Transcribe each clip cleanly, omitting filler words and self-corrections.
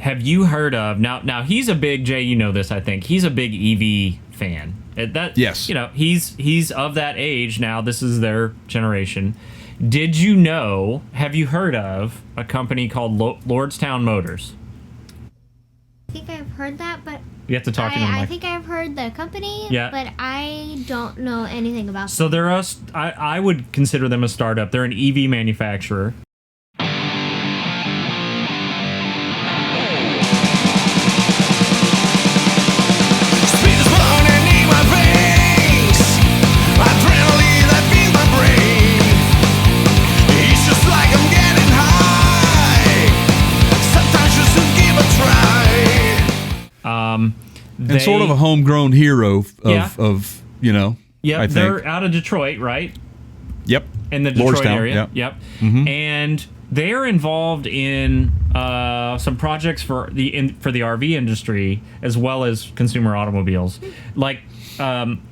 have you heard of now? He's a big Jay. You know this, I think. He's a big EV fan. Yes. He's of that age now. This is their generation. Did you know? Have you heard of a company called LORDSTOWN Motors? I think I've heard that, but you have to talk to them. I think I've heard the company, but I don't know anything about them. So they're I would consider them a startup. They're an EV manufacturer. And sort of a homegrown hero of Yeah, I they're think. out of Detroit, right? Yep. In the Detroit LORDSTOWN, area. Yep. Mm-hmm. And they're involved in some projects for the RV industry as well as consumer automobiles, like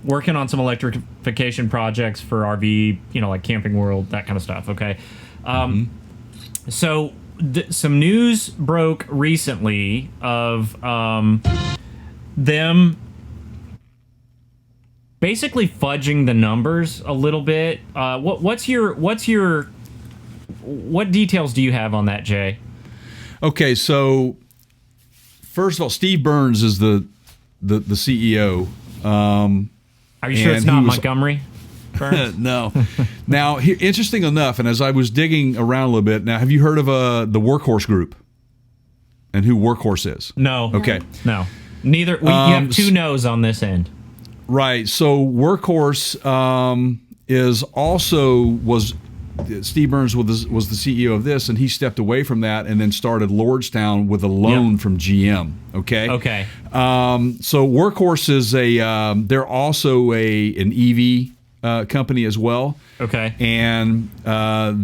working on some electrification projects for RV, like Camping World, that kind of stuff. Okay. So some news broke recently of them basically fudging the numbers a little bit. What details do you have on that, Jay? Okay, so first of all, Steve Burns is the CEO. Are you sure it's not Montgomery Burns? No. Now, interesting enough, and as I was digging around a little bit, now have you heard of the Workhorse Group and who Workhorse is? No. Okay. No. Neither. You have two no's on this end. Right. So Workhorse was Steve Burns was the CEO of this, and he stepped away from that and then started LORDSTOWN with a loan from GM. Okay. Okay. So Workhorse is they're also an EV company as well. Okay. And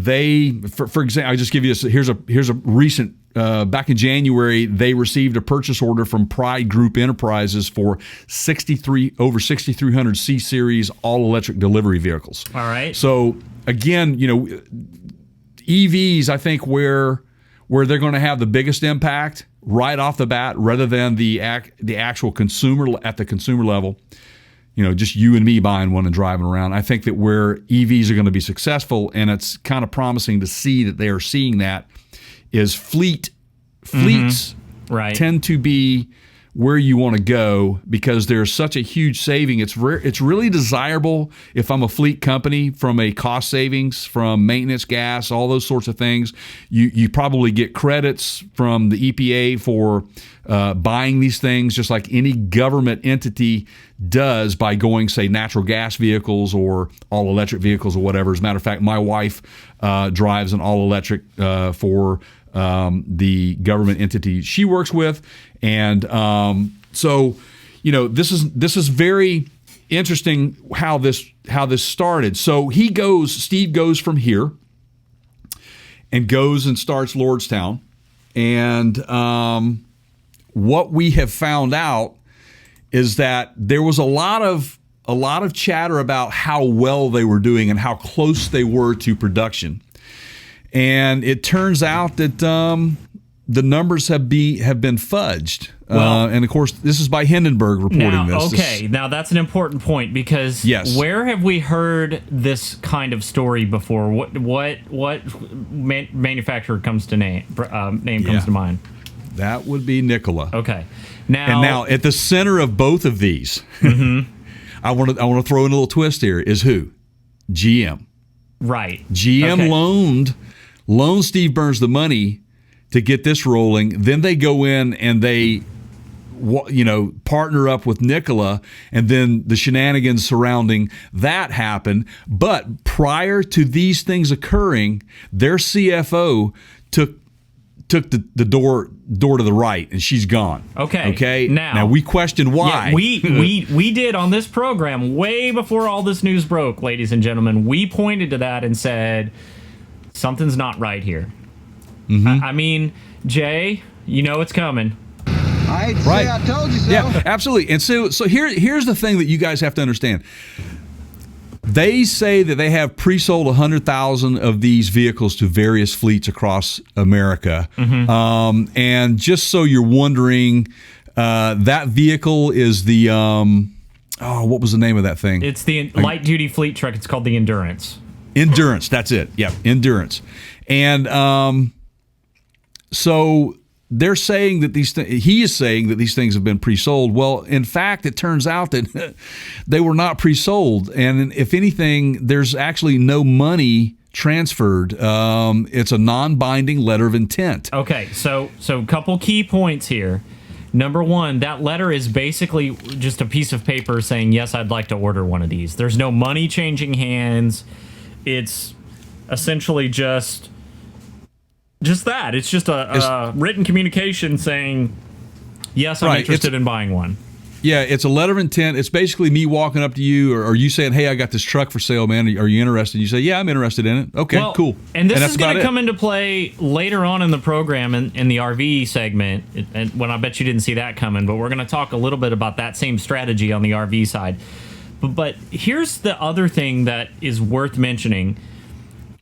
they, for example, I just give you here's a recent. Back in January, they received a purchase order from Pride Group Enterprises for over 6,300 C-Series all-electric delivery vehicles. All right. So again, EVs, I think where they're going to have the biggest impact right off the bat, rather than the actual consumer at the consumer level. Just you and me buying one and driving around. I think that where EVs are going to be successful, and it's kind of promising to see that they are seeing that, is fleets tend to be where you want to go because there's such a huge saving. It's really desirable if I'm a fleet company from a cost savings, from maintenance, gas, all those sorts of things. You probably get credits from the EPA for buying these things, just like any government entity does by going, say, natural gas vehicles or all electric vehicles or whatever. As a matter of fact, my wife drives an all electric for the government entity she works with, and so this is very interesting how this started. So Steve goes from here and goes and starts LORDSTOWN, and what we have found out is that there was a lot of chatter about how well they were doing and how close they were to production. And it turns out that the numbers have been fudged. And of course, this is by Hindenburg reporting this. Okay, now that's an important point because where have we heard this kind of story before? What manufacturer comes to name comes to mind? That would be Nikola. Okay, now at the center of both of these, I want to throw in a little twist here. Is who? GM. Right. GM loaned Steve Burns the money to get this rolling. Then they go in and they, partner up with Nikola, and then the shenanigans surrounding that happen. But prior to these things occurring, their CFO took the door to the right, and she's gone. Okay. Now we question why. Yeah, we did on this program way before all this news broke, ladies and gentlemen. We pointed to that and said something's not right here. I mean, Jay, it's coming. I told you so. Yeah, absolutely. And so here's the thing that you guys have to understand. They say that they have pre-sold 100,000 of these vehicles to various fleets across America. And just so you're wondering, that vehicle is the what was the name of that thing? It's the light-duty fleet truck. It's called the Endurance. Endurance, that's it. Yeah, Endurance. And so they're saying that he is saying that these things have been pre-sold. Well, in fact, it turns out that they were not pre-sold. And if anything, there's actually no money transferred. It's a non-binding letter of intent. Okay, so a couple key points here. Number one, that letter is basically just a piece of paper saying, yes, I'd like to order one of these. There's no money changing hands. It's essentially just that. It's just a written communication saying, yes, I'm interested in buying one. Yeah, it's a letter of intent. It's basically me walking up to you or you saying, hey, I got this truck for sale, man. Are you interested? You say, yeah, I'm interested in it. Okay, cool. And this is going to come into play later on in the program in the RV segment, and when I bet you didn't see that coming, but we're going to talk a little bit about that same strategy on the RV side. But here's the other thing that is worth mentioning,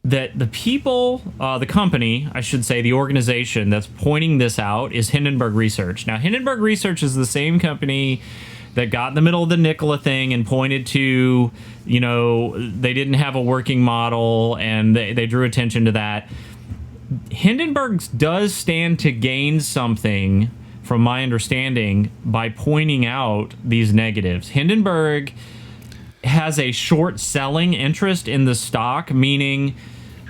that the people, the company, I should say, the organization that's pointing this out is Hindenburg Research. Now, Hindenburg Research is the same company that got in the middle of the Nikola thing and pointed to, they didn't have a working model, and they drew attention to that. Hindenburg does stand to gain something, from my understanding, by pointing out these negatives. Hindenburg has a short selling interest in the stock, meaning,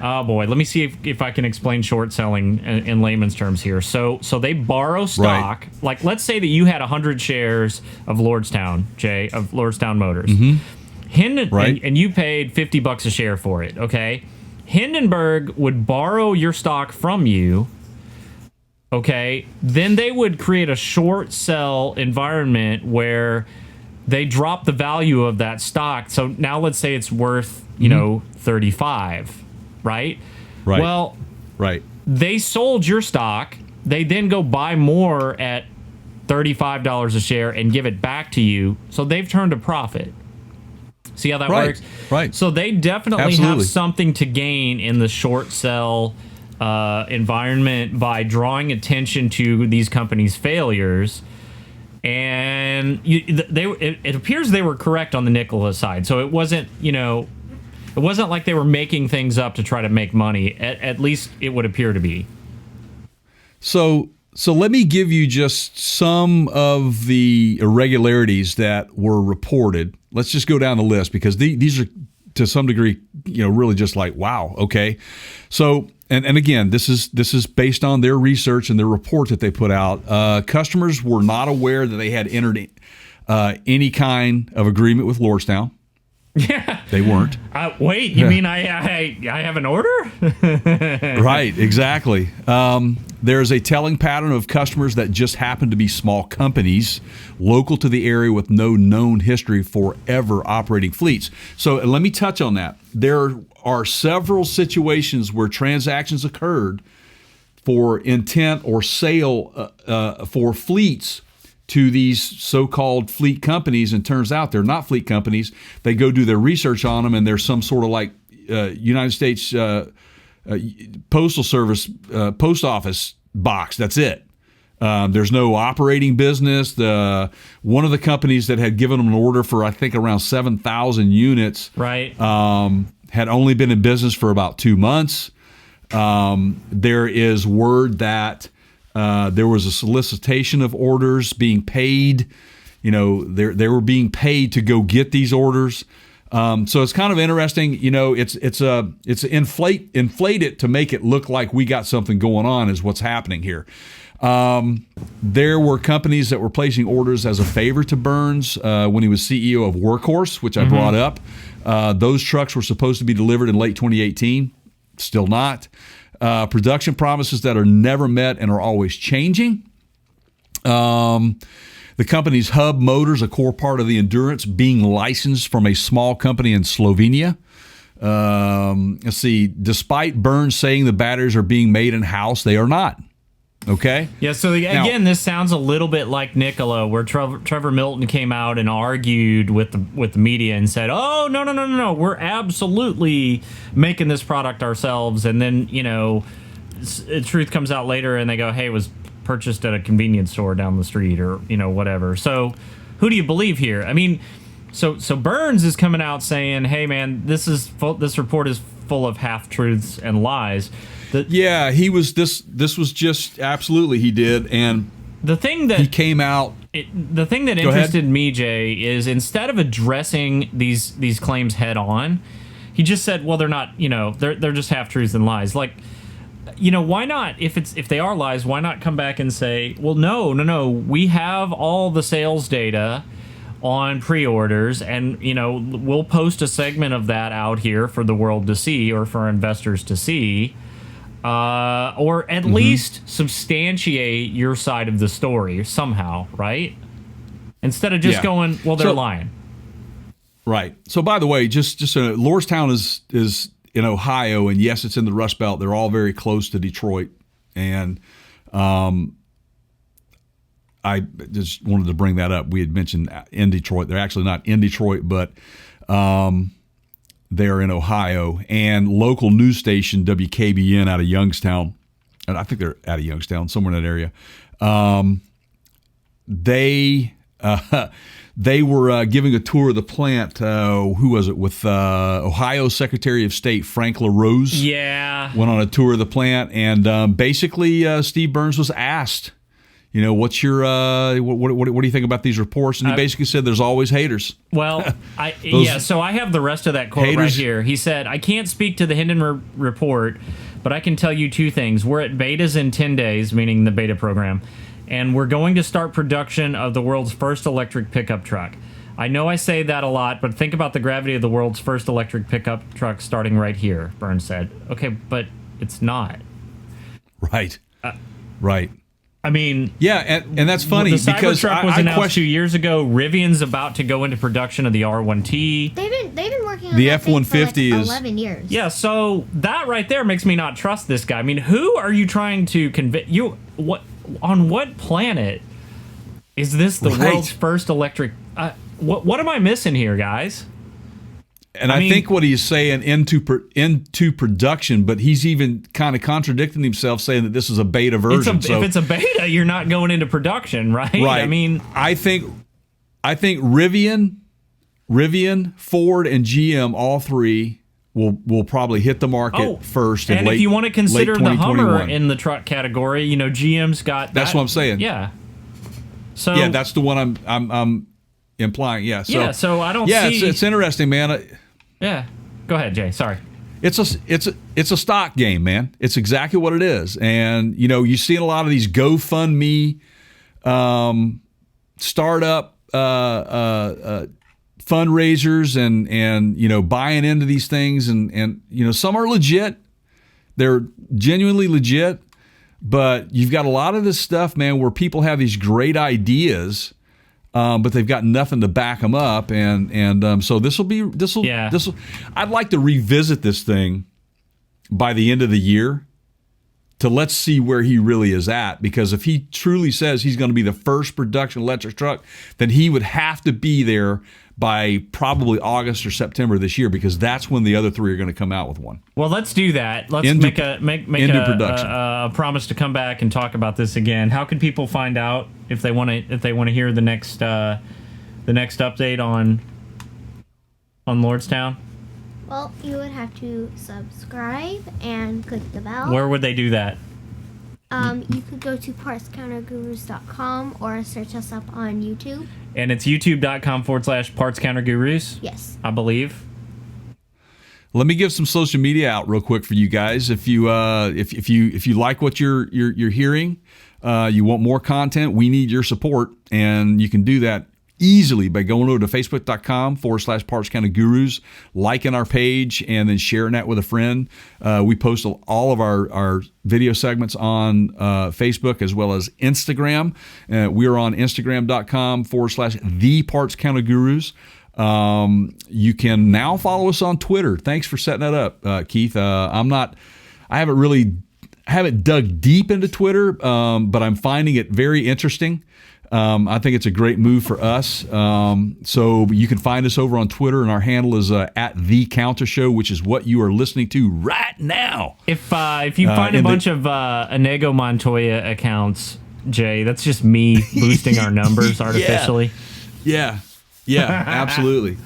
oh boy, let me see if I can explain short selling in layman's terms here. So they borrow stock. Right. Like, let's say that you had 100 shares of Lordstown, Jay, of Lordstown Motors. And you paid $50 a share for it, okay? Hindenburg would borrow your stock from you, okay? Then they would create a short sell environment where they drop the value of that stock. So now let's say it's worth, 35, right? Right. Well, they sold your stock. They then go buy more at $35 a share and give it back to you. So they've turned a profit. See how that works? Right. So they definitely have something to gain in the short sell environment by drawing attention to these companies' failures. And it appears they were correct on the Nikola side. So it wasn't, it wasn't like they were making things up to try to make money. At least it would appear to be. So let me give you just some of the irregularities that were reported. Let's just go down the list, because these are, to some degree, really just like, wow, okay. So, and again, this is based on their research and their report that they put out. Customers were not aware that they had entered any kind of agreement with Lordstown. Yeah, they weren't. Wait, you mean I have an order? Right, exactly. There's a telling pattern of customers that just happen to be small companies local to the area with no known history for ever operating fleets. So let me touch on that. There are several situations where transactions occurred for intent or sale for fleets to these so-called fleet companies, and turns out they're not fleet companies. They go do their research on them, and there's some sort of like United States Postal Service post office box. That's it. There's no operating business. One of the companies that had given them an order for, I think, around 7,000 units, right, had only been in business for about 2 months. There is word that there was a solicitation of orders being paid. They were being paid to go get these orders. So it's kind of interesting. It's inflate it to make it look like we got something going on is what's happening here. There were companies that were placing orders as a favor to Burns when he was CEO of Workhorse, which I brought up. Those trucks were supposed to be delivered in late 2018. Still not. Production promises that are never met and are always changing. The company's hub motors, a core part of the Endurance, being licensed from a small company in Slovenia. Let's see. Despite Burns saying the batteries are being made in-house, they are not. Okay. Yeah. So again, this sounds a little bit like Nikola, where Trevor Milton came out and argued with the media and said, "Oh, no, we're absolutely making this product ourselves." And then truth comes out later, and they go, "Hey, it was purchased at a convenience store down the street," or whatever. So, who do you believe here? I mean, so Burns is coming out saying, "Hey, man, this report is full of half truths and lies." He was this was just absolutely he did, and the thing that he came out. The thing that interested me, Jay, is instead of addressing these claims head on, he just said, "Well, they're not. They're just half truths and lies." Like, why not? If they are lies, why not come back and say, "Well, no, we have all the sales data on pre-orders, and we'll post a segment of that out here for the world to see, or for investors to see." Or at least substantiate your side of the story somehow, right? Instead of just going, well, they're lying. Right. So, by the way, just Lordstown is in Ohio, and yes, it's in the Rust Belt. They're all very close to Detroit, and I just wanted to bring that up. We had mentioned in Detroit. They're actually not in Detroit, but they're in Ohio, and local news station WKBN out of Youngstown, and I think they're out of Youngstown, somewhere in that area. They were giving a tour of the plant. Who was it? With Ohio Secretary of State Frank LaRose. Yeah, went on a tour of the plant, and basically Steve Burns was asked, what's your what do you think about these reports? And he basically said there's always haters. Well, so I have the rest of that quote right here. He said, "I can't speak to the Hindenburg report, but I can tell you two things. We're at betas in 10 days, meaning the beta program, and we're going to start production of the world's first electric pickup truck. I know I say that a lot, but think about the gravity of the world's first electric pickup truck starting right here," Burns said. Okay, but it's not. Right. Right. I mean, yeah, and that's funny because Cybertruck was announced 2 years ago. Rivian's about to go into production of the R1T. They've been working on the that thing F-150 for like is 11 years. Yeah, so that right there makes me not trust this guy. I mean, who are you trying to convince? On what planet is this the world's first electric? What am I missing here, guys? And I think what he's saying into production, but he's even kind of contradicting himself, saying that this is a beta version. If it's a beta, you're not going into production, right? Right. I mean, I think Rivian, Ford, and GM, all three will probably hit the market first. And if you want to consider the Hummer in the truck category, GM's got. That's what I'm saying. Yeah. So yeah, that's the one I'm implying. Yeah. So, so I don't. Yeah, it's interesting, man. Yeah. Go ahead, Jay. Sorry. It's a stock game, man. It's exactly what it is. And you see a lot of these GoFundMe startup fundraisers and buying into these things, and some are legit. They're genuinely legit, but you've got a lot of this stuff, man, where people have these great ideas, but they've got nothing to back them up, and so this will. I'd like to revisit this thing by the end of the year to let's see where he really is at, because if he truly says he's going to be the first production electric truck, then he would have to be there by probably August or September this year, because that's when the other three are going to come out with one. Well, let's do that. Let's make a promise to come back and talk about this again. How can people find out if they want to hear the next update on Lordstown? Well, you would have to subscribe and click the bell. Where would they do that? You could go to partscountergurus.com or search us up on YouTube. And it's youtube.com/partscountergurus. Yes. I believe. Let me give some social media out real quick for you guys. If you like what you're hearing, you want more content, we need your support, and you can do that easily by going over to facebook.com/partscountergurus, liking our page, and then sharing that with a friend. We post all of our video segments on Facebook as well as Instagram. We are on Instagram.com/thepartscountergurus. You can now follow us on Twitter. Thanks for setting that up, Keith. I haven't really haven't dug deep into Twitter, but I'm finding it very interesting. I think it's a great move for us. So you can find us over on Twitter, and our handle is at The Counter Show, which is what you are listening to right now. If you find a bunch of Inigo Montoya accounts, Jay, that's just me boosting our numbers artificially. Yeah, absolutely.